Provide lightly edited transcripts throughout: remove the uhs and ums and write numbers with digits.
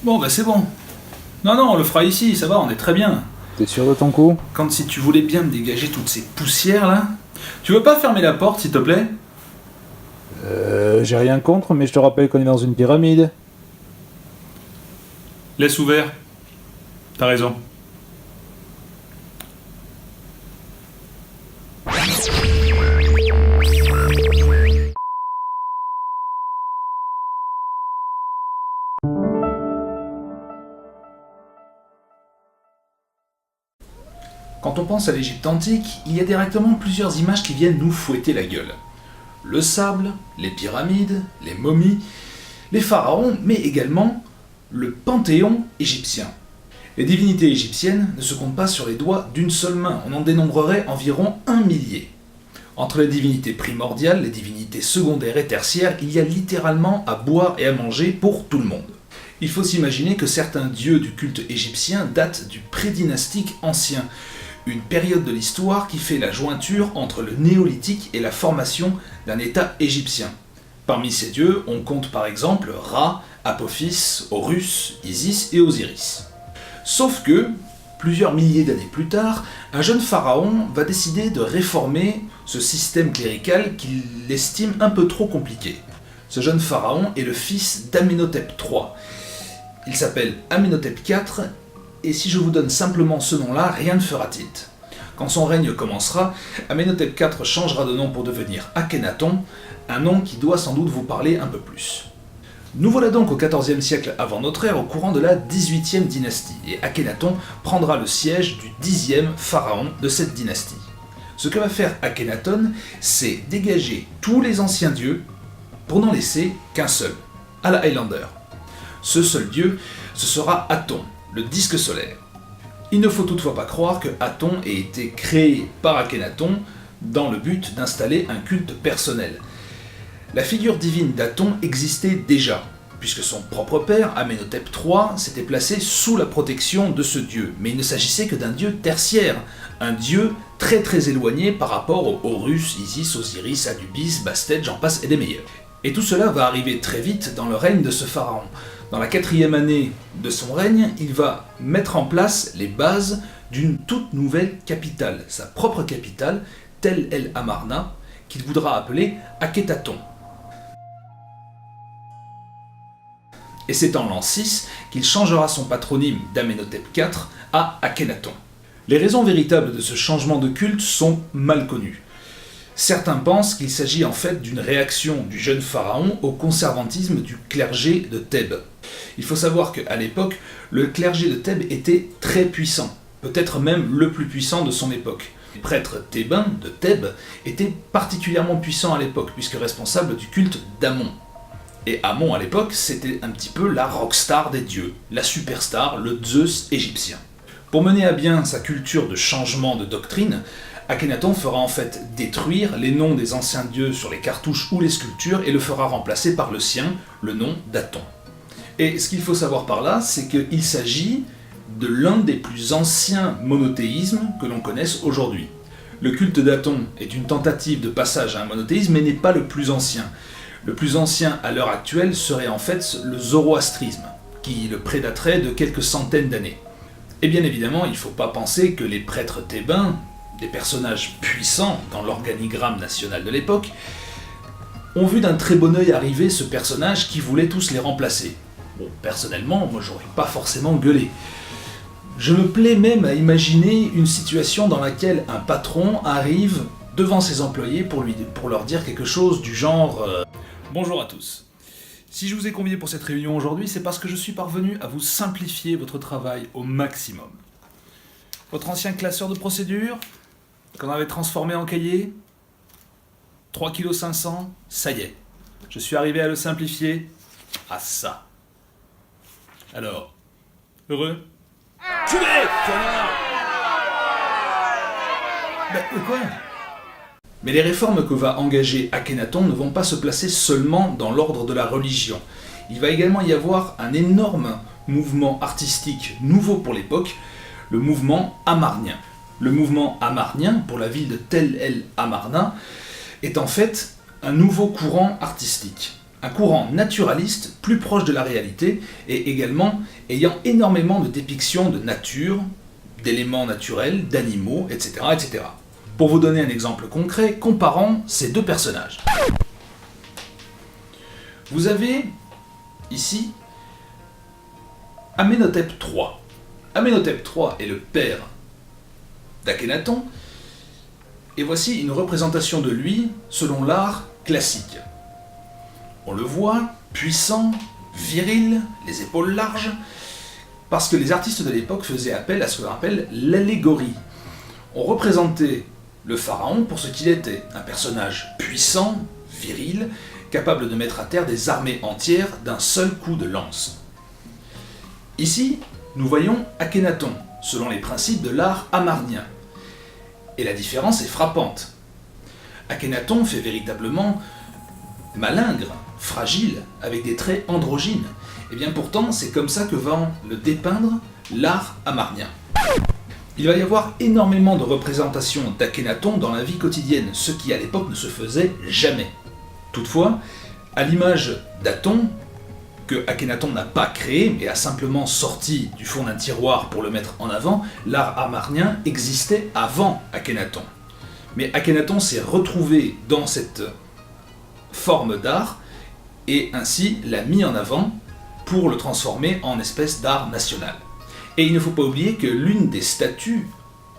Bon, bah c'est bon. Non, non, on le fera ici, ça va, on est très bien. T'es sûr de ton coup? Quand si tu voulais bien me dégager toutes ces poussières là. Tu veux pas fermer la porte, s'il te plaît? J'ai rien contre, mais je te rappelle qu'on est dans une pyramide. Laisse ouvert. T'as raison. Quand on pense à l'Égypte antique, il y a directement plusieurs images qui viennent nous fouetter la gueule. Le sable, les pyramides, les momies, les pharaons, mais également le panthéon égyptien. Les divinités égyptiennes ne se comptent pas sur les doigts d'une seule main, on en dénombrerait environ 1 millier. Entre les divinités primordiales, les divinités secondaires et tertiaires, il y a littéralement à boire et à manger pour tout le monde. Il faut s'imaginer que certains dieux du culte égyptien datent du prédynastique ancien, une période de l'histoire qui fait la jointure entre le néolithique et la formation d'un État égyptien. Parmi ces dieux, on compte par exemple Ra, Apophis, Horus, Isis et Osiris. Sauf que, plusieurs milliers d'années plus tard, un jeune pharaon va décider de réformer ce système clérical qu'il estime un peu trop compliqué. Ce jeune pharaon est le fils d'Amenhotep III. Il s'appelle Amenhotep IV, et si je vous donne simplement ce nom-là, rien ne fera tilt. Quand son règne commencera, Amenhotep IV changera de nom pour devenir Akhenaton, un nom qui doit sans doute vous parler un peu plus. Nous voilà donc au XIVe siècle avant notre ère, au courant de la XVIIIe dynastie, et Akhenaton prendra le siège du 10e pharaon de cette dynastie. Ce que va faire Akhenaton, c'est dégager tous les anciens dieux pour n'en laisser qu'un seul, à la Highlander. Ce seul dieu, ce sera Aton, le disque solaire. Il ne faut toutefois pas croire que Aton ait été créé par Akhenaton dans le but d'installer un culte personnel. La figure divine d'Aton existait déjà, puisque son propre père, Amenhotep III, s'était placé sous la protection de ce dieu, mais il ne s'agissait que d'un dieu tertiaire, un dieu très très éloigné par rapport aux Horus, Isis, Osiris, Anubis, Bastet, j'en passe et des meilleurs. Et tout cela va arriver très vite dans le règne de ce pharaon. Dans la 4e année de son règne, il va mettre en place les bases d'une toute nouvelle capitale, sa propre capitale, Tel El Amarna, qu'il voudra appeler Akhetaton. Et c'est en l'an 6 qu'il changera son patronyme d'Amenhotep IV à Akhenaton. Les raisons véritables de ce changement de culte sont mal connues. Certains pensent qu'il s'agit en fait d'une réaction du jeune pharaon au conservatisme du clergé de Thèbes. Il faut savoir qu'à l'époque, le clergé de Thèbes était très puissant, peut-être même le plus puissant de son époque. Les prêtres thébains de Thèbes étaient particulièrement puissants à l'époque, puisque responsables du culte d'Amon. Et Amon à l'époque, c'était un petit peu la rockstar des dieux, la superstar, le Zeus égyptien. Pour mener à bien sa culture de changement de doctrine, Akhenaton fera en fait détruire les noms des anciens dieux sur les cartouches ou les sculptures et le fera remplacer par le sien, le nom d'Aton. Et ce qu'il faut savoir par là, c'est qu'il s'agit de l'un des plus anciens monothéismes que l'on connaisse aujourd'hui. Le culte d'Aton est une tentative de passage à un monothéisme, mais n'est pas le plus ancien. Le plus ancien à l'heure actuelle serait en fait le zoroastrisme, qui le prédaterait de quelques centaines d'années. Et bien évidemment, il ne faut pas penser que les prêtres thébains, des personnages puissants dans l'organigramme national de l'époque, ont vu d'un très bon œil arriver ce personnage qui voulait tous les remplacer. Bon, personnellement, moi j'aurais pas forcément gueulé. Je me plais même à imaginer une situation dans laquelle un patron arrive devant ses employés pour leur dire quelque chose du genre Bonjour à tous. Si je vous ai convié pour cette réunion aujourd'hui, c'est parce que je suis parvenu à vous simplifier votre travail au maximum. Votre ancien classeur de procédures, qu'on avait transformé en cahier, 3,5 kg, ça y est. Je suis arrivé à le simplifier à ça. Alors, heureux? Culé, connard! Quoi? Mais les réformes que va engager Akhenaton ne vont pas se placer seulement dans l'ordre de la religion. Il va également y avoir un énorme mouvement artistique nouveau pour l'époque, le mouvement amarnien. Le mouvement amarnien, pour la ville de Tel El Amarna, est en fait un nouveau courant artistique. un courant naturaliste plus proche de la réalité et également ayant énormément de dépictions de nature, d'éléments naturels, d'animaux, etc., etc. Pour vous donner un exemple concret, comparons ces deux personnages. Vous avez ici Amenhotep III. Amenhotep III est le père d'Akhénaton, et voici une représentation de lui selon l'art classique. On le voit, puissant, viril, les épaules larges, parce que les artistes de l'époque faisaient appel à ce qu'on appelle l'allégorie. On représentait le pharaon pour ce qu'il était, un personnage puissant, viril, capable de mettre à terre des armées entières d'un seul coup de lance. Ici, nous voyons Akhénaton, selon les principes de l'art amarnien. Et la différence est frappante. Akhénaton fait véritablement malingre, fragile, avec des traits androgynes. Et bien pourtant, c'est comme ça que va le dépeindre l'art amarnien. Il va y avoir énormément de représentations d'Akhénaton dans la vie quotidienne, ce qui à l'époque ne se faisait jamais. Toutefois, à l'image d'Aton, que Akhénaton n'a pas créé, mais a simplement sorti du fond d'un tiroir pour le mettre en avant, l'art amarnien existait avant Akhénaton. Mais Akhénaton s'est retrouvé dans cette forme d'art, et ainsi l'a mis en avant pour le transformer en espèce d'art national. Et il ne faut pas oublier que l'une des statues,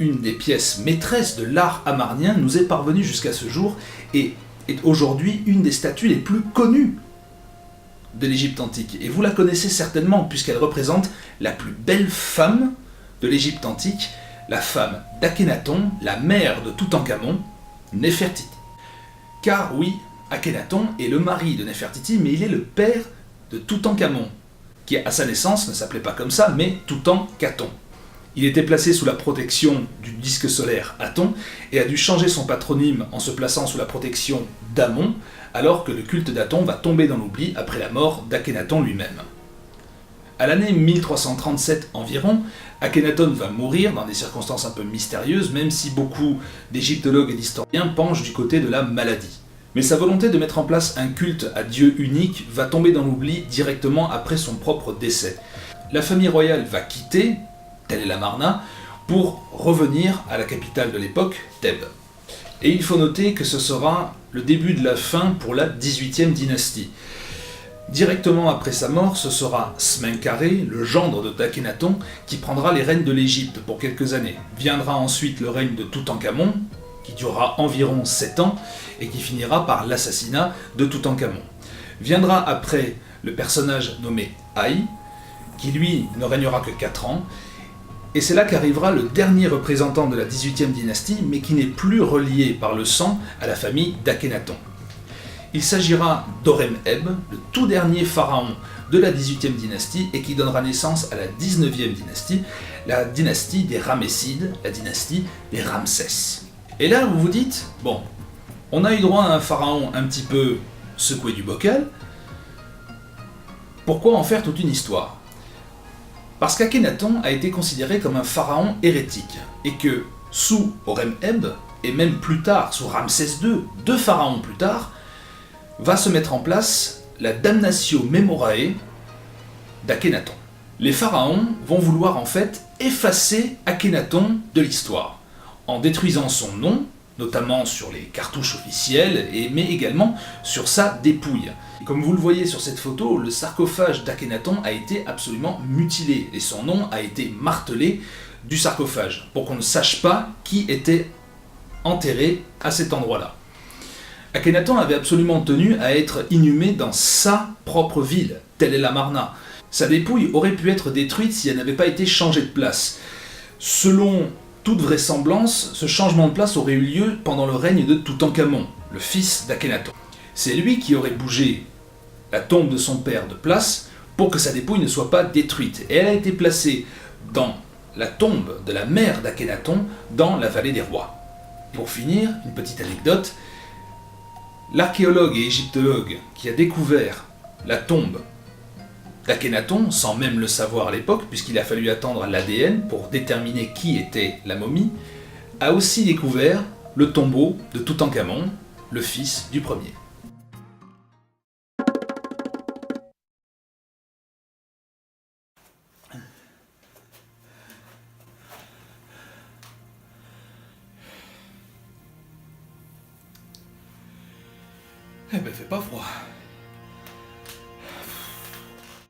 une des pièces maîtresses de l'art amarnien nous est parvenue jusqu'à ce jour, et est aujourd'hui une des statues les plus connues de l'Égypte antique. Et vous la connaissez certainement, puisqu'elle représente la plus belle femme de l'Égypte antique, la femme d'Akhénaton, la mère de Toutankhamon, Néfertiti. Car oui, Akhénaton est le mari de Néfertiti, mais il est le père de Toutankhamon, qui à sa naissance ne s'appelait pas comme ça, mais Toutankhaton. Il était placé sous la protection du disque solaire Aton et a dû changer son patronyme en se plaçant sous la protection d'Amon, alors que le culte d'Aton va tomber dans l'oubli après la mort d'Akhénaton lui-même. À l'année 1337 environ, Akhénaton va mourir dans des circonstances un peu mystérieuses, même si beaucoup d'égyptologues et d'historiens penchent du côté de la maladie. Mais sa volonté de mettre en place un culte à Dieu unique va tomber dans l'oubli directement après son propre décès. La famille royale va quitter Tel el Amarna pour revenir à la capitale de l'époque, Thèbes. Et il faut noter que ce sera le début de la fin pour la 18e dynastie. Directement après sa mort, ce sera Smenkhkaré, le gendre de Akhénaton, qui prendra les rênes de l'Égypte pour quelques années. Viendra ensuite le règne de Toutankhamon, qui durera environ 7 ans, et qui finira par l'assassinat de Toutankhamon. Viendra après le personnage nommé Haï, qui lui ne régnera que 4 ans, et c'est là qu'arrivera le dernier représentant de la 18e dynastie, mais qui n'est plus relié par le sang à la famille d'Akhénaton. Il s'agira d'Horem-Eb, le tout dernier pharaon de la 18e dynastie, et qui donnera naissance à la 19e dynastie, la dynastie des Ramessides, la dynastie des Ramsès. Et là, vous vous dites, bon, on a eu droit à un pharaon un petit peu secoué du bocal, pourquoi en faire toute une histoire ? Parce qu'Akhénaton a été considéré comme un pharaon hérétique, et que sous Horem-Eb, et même plus tard sous Ramsès II, 2 pharaons plus tard, va se mettre en place la damnatio memorae d'Akhénaton. Les pharaons vont vouloir en fait effacer Akhénaton de l'histoire, en détruisant son nom, notamment sur les cartouches officielles, mais également sur sa dépouille. Et comme vous le voyez sur cette photo, le sarcophage d'Akhénaton a été absolument mutilé, et son nom a été martelé du sarcophage, pour qu'on ne sache pas qui était enterré à cet endroit-là. Akhénaton avait absolument tenu à être inhumé dans sa propre ville, Tel el Amarna. Sa dépouille aurait pu être détruite si elle n'avait pas été changée de place. Selon toute vraisemblance, ce changement de place aurait eu lieu pendant le règne de Toutankhamon, le fils d'Akhénaton. C'est lui qui aurait bougé la tombe de son père de place pour que sa dépouille ne soit pas détruite. Et elle a été placée dans la tombe de la mère d'Akhénaton dans la vallée des rois. Pour finir, une petite anecdote. L'archéologue et égyptologue qui a découvert la tombe d'Akhénaton, sans même le savoir à l'époque, puisqu'il a fallu attendre l'ADN pour déterminer qui était la momie, a aussi découvert le tombeau de Toutankhamon, le fils du premier. Eh ben, fait pas froid.